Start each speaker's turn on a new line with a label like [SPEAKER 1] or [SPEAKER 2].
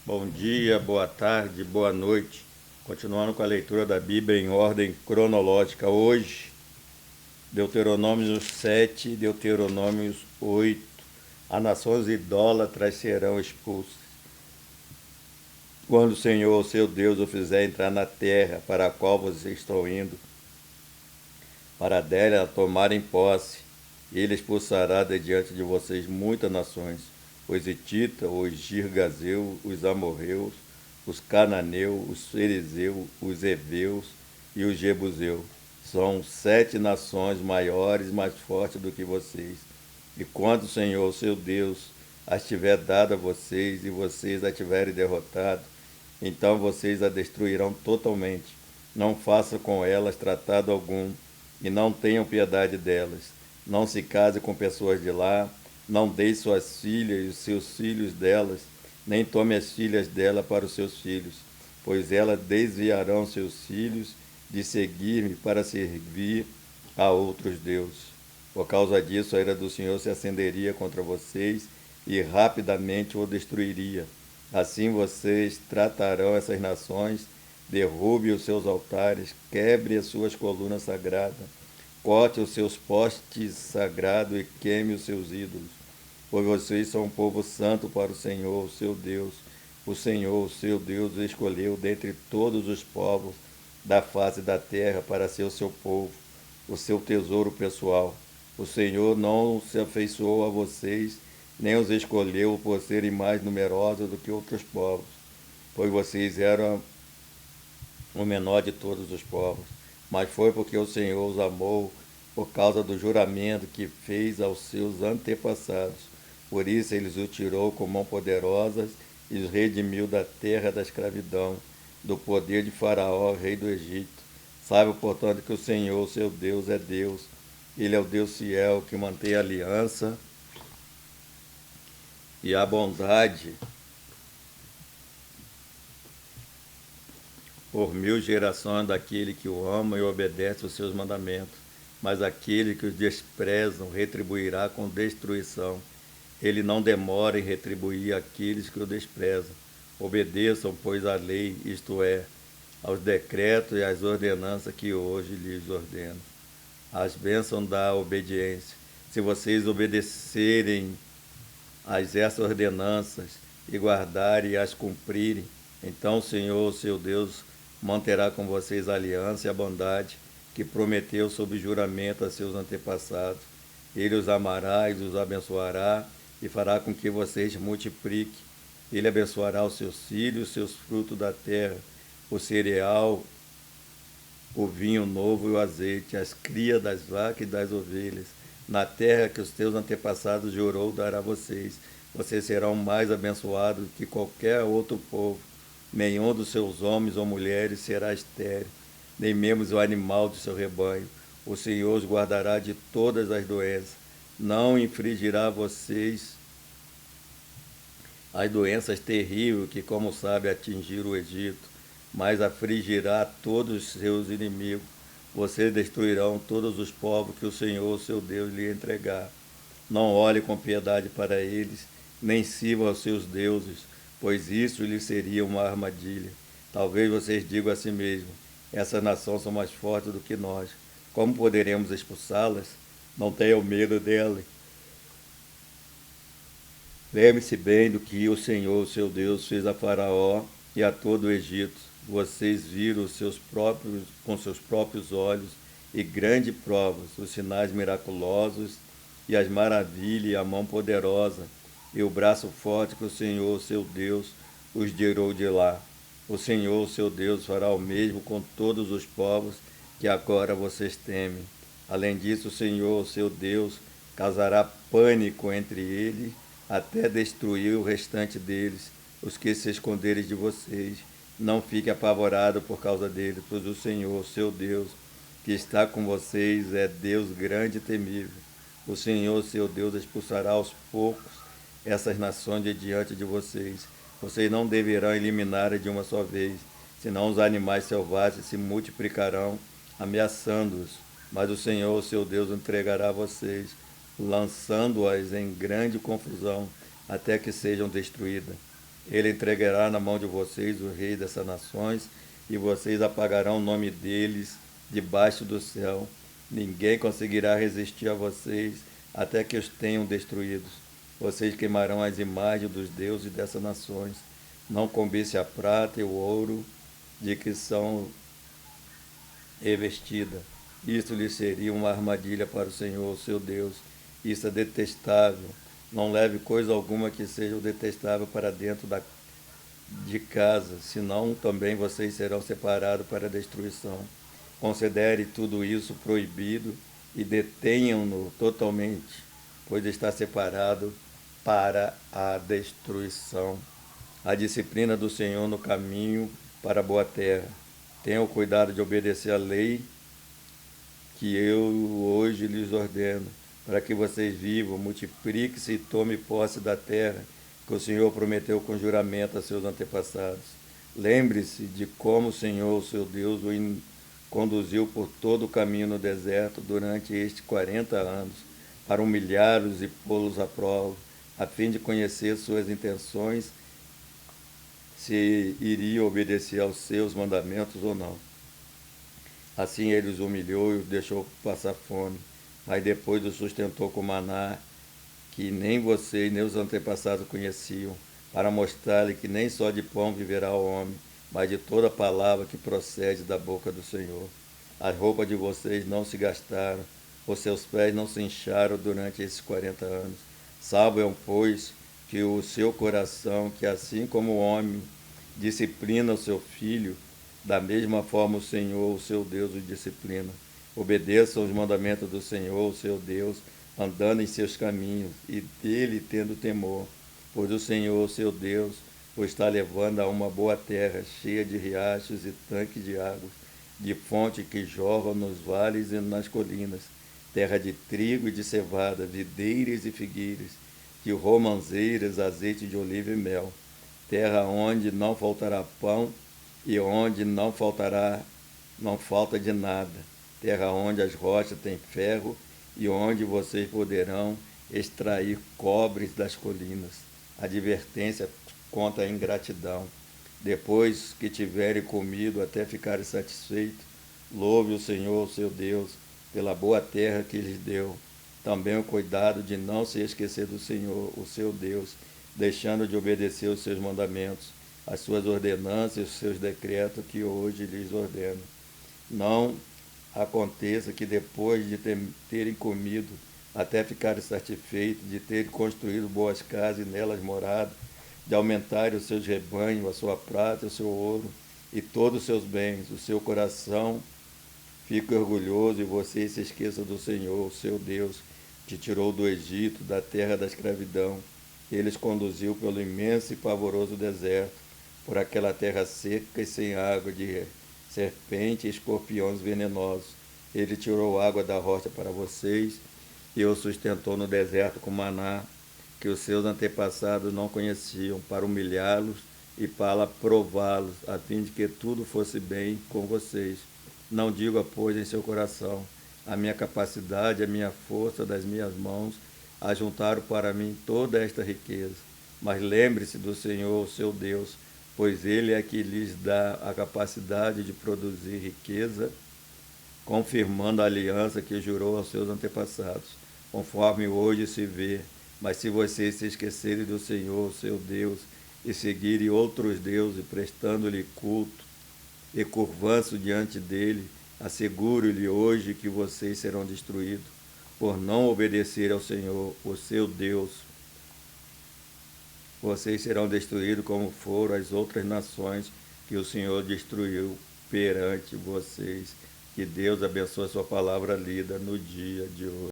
[SPEAKER 1] Bom dia, boa tarde, boa noite. Continuando com a leitura da Bíblia em ordem cronológica. Hoje, Deuteronômio 7, Deuteronômio 8. As nações idólatras serão expulsas. Quando o Senhor, seu Deus, o fizer entrar na terra para a qual vocês estão indo, para dela tomarem posse, ele expulsará de diante de vocês muitas nações, os hititas, os girgazeus, os amorreus, os cananeus, os fariseus, os heveus e os jebuseus. São 7 nações maiores e mais fortes do que vocês. E quando o Senhor, seu Deus, as tiver dado a vocês e vocês a tiverem derrotado, então vocês a destruirão totalmente. Não façam com elas tratado algum, e não tenham piedade delas. Não se case com pessoas de lá, não deis suas filhas e os seus filhos delas, nem tome as filhas dela para os seus filhos, pois elas desviarão seus filhos de seguir-me para servir a outros deuses. Por causa disso, a ira do Senhor se acenderia contra vocês e rapidamente o destruiria. Assim vocês tratarão essas nações, derrube os seus altares, quebre as suas colunas sagradas, corte os seus postes sagrados e queime os seus ídolos. Pois vocês são um povo santo para o Senhor, seu Deus. O Senhor, seu Deus, escolheu dentre todos os povos da face da terra para ser o seu povo, o seu tesouro pessoal. O Senhor não se afeiçoou a vocês, nem os escolheu por serem mais numerosos do que outros povos, pois vocês eram o menor de todos os povos, mas foi porque o Senhor os amou por causa do juramento que fez aos seus antepassados. Por isso ele os tirou com mão poderosas e os redimiu da terra da escravidão, do poder de Faraó, rei do Egito. Saiba, portanto, que o Senhor, seu Deus, é Deus. Ele é o Deus fiel que mantém a aliança e a bondade por 1000 gerações daquele que o ama e obedece os seus mandamentos. Mas aquele que os desprezam retribuirá com destruição. Ele não demora em retribuir aqueles que o desprezam. Obedeçam, pois, à lei, isto é, aos decretos e às ordenanças que hoje lhes ordeno. As bênçãos da obediência. Se vocês obedecerem a essas ordenanças e guardarem e as cumprirem, então o Senhor, seu Deus, manterá com vocês a aliança e a bondade que prometeu sob juramento a seus antepassados. Ele os amará e os abençoará e fará com que vocês multipliquem. Ele abençoará os seus filhos, os seus frutos da terra, o cereal, o vinho novo e o azeite, as crias das vacas e das ovelhas, na terra que os teus antepassados jurou dar a vocês. Vocês serão mais abençoados que qualquer outro povo. Nenhum dos seus homens ou mulheres será estéril, nem mesmo o animal do seu rebanho. O Senhor os guardará de todas as doenças. Não infligirá a vocês as doenças terríveis que, como sabe, atingiram o Egito, mas afligirá todos os seus inimigos. Vocês destruirão todos os povos que o Senhor, seu Deus, lhe entregar. Não olhe com piedade para eles, nem sirvam aos seus deuses, pois isso lhes seria uma armadilha. Talvez vocês digam a si mesmos: essas nações são mais fortes do que nós. Como poderemos expulsá-las? Não tenham medo delas. Lembre-se bem do que o Senhor, seu Deus, fez a Faraó e a todo o Egito. Vocês viram com seus próprios olhos e grandes provas, os sinais miraculosos e as maravilhas e a mão poderosa e o braço forte que o Senhor, seu Deus, os tirou de lá. O Senhor, seu Deus, fará o mesmo com todos os povos que agora vocês temem. Além disso, o Senhor, seu Deus, causará pânico entre eles até destruir o restante deles, os que se esconderem de vocês. Não fique apavorado por causa deles, pois o Senhor, seu Deus, que está com vocês, é Deus grande e temível. O Senhor, seu Deus, expulsará aos poucos essas nações de diante de vocês. Vocês não deverão eliminá-las de uma só vez, senão os animais selvagens se multiplicarão, ameaçando-os. Mas o Senhor, seu Deus, entregará a vocês, lançando-as em grande confusão, até que sejam destruídas. Ele entregará na mão de vocês o rei dessas nações, e vocês apagarão o nome deles debaixo do céu. Ninguém conseguirá resistir a vocês até que os tenham destruídos. Vocês queimarão as imagens dos deuses dessas nações. Não cobice a prata e o ouro de que são revestidas. Isto lhe seria uma armadilha para o Senhor, seu Deus. Isso é detestável. Não leve coisa alguma que seja detestável para dentro de casa, senão também vocês serão separados para a destruição. Considere tudo isso proibido e detenham-no totalmente, pois está separado para a destruição. A disciplina do Senhor no caminho para a boa terra. Tenham cuidado de obedecer a lei que eu hoje lhes ordeno, para que vocês vivam, multipliquem-se e tomem posse da terra que o Senhor prometeu com juramento a seus antepassados. Lembre-se de como o Senhor, seu Deus, o conduziu por todo o caminho no deserto durante estes 40 anos, para humilhá-los e pô-los à prova, a fim de conhecer suas intenções, se iriam obedecer aos seus mandamentos ou não. Assim ele os humilhou e os deixou passar fome, mas depois os sustentou com maná, que nem vocês nem os antepassados conheciam, para mostrar-lhe que nem só de pão viverá o homem, mas de toda palavra que procede da boca do Senhor. As roupas de vocês não se gastaram, os seus pés não se incharam durante esses 40 anos. Saibam, pois, que o seu coração, que assim como o homem disciplina o seu filho, da mesma forma o Senhor, o seu Deus, o disciplina. Obedeçam os mandamentos do Senhor, o seu Deus, andando em seus caminhos, e dele tendo temor, pois o Senhor, seu Deus, o está levando a uma boa terra, cheia de riachos e tanques de águas, de fontes que jorram nos vales e nas colinas, terra de trigo e de cevada, videiras e figueiras, de romãzeiras, azeite de oliva e mel, terra onde não faltará pão e onde não falta de nada, terra onde as rochas têm ferro e onde vocês poderão extrair cobres das colinas. Advertência contra a ingratidão. Depois que tiverem comido até ficarem satisfeitos, louve o Senhor, seu Deus, pela boa terra que lhes deu. Também o cuidado de não se esquecer do Senhor, o seu Deus, deixando de obedecer os seus mandamentos, as suas ordenanças e os seus decretos que hoje lhes ordeno. Não aconteça que depois de terem comido até ficarem satisfeitos, de terem construído boas casas e nelas morado, de aumentarem os seus rebanhos, a sua prata, o seu ouro e todos os seus bens, o seu coração fique orgulhoso e você se esqueça do Senhor, o seu Deus, que tirou do Egito, da terra da escravidão. Ele os conduziu pelo imenso e pavoroso deserto, por aquela terra seca e sem água, de serpentes e escorpiões venenosos. Ele tirou água da rocha para vocês e os sustentou no deserto com maná, que os seus antepassados não conheciam, para humilhá-los e para prová-los, a fim de que tudo fosse bem com vocês. Não diga, pois, em seu coração: a minha capacidade, a minha força das minhas mãos ajuntaram para mim toda esta riqueza. Mas lembre-se do Senhor, seu Deus, pois Ele é que lhes dá a capacidade de produzir riqueza, confirmando a aliança que jurou aos seus antepassados, conforme hoje se vê. Mas se vocês se esquecerem do Senhor, seu Deus, e seguirem outros deuses, prestando-lhe culto e curvando-se diante dele, asseguro-lhe hoje que vocês serão destruídos, por não obedecer ao Senhor, o seu Deus. Vocês serão destruídos como foram as outras nações que o Senhor destruiu perante vocês. Que Deus abençoe a sua palavra lida no dia de hoje.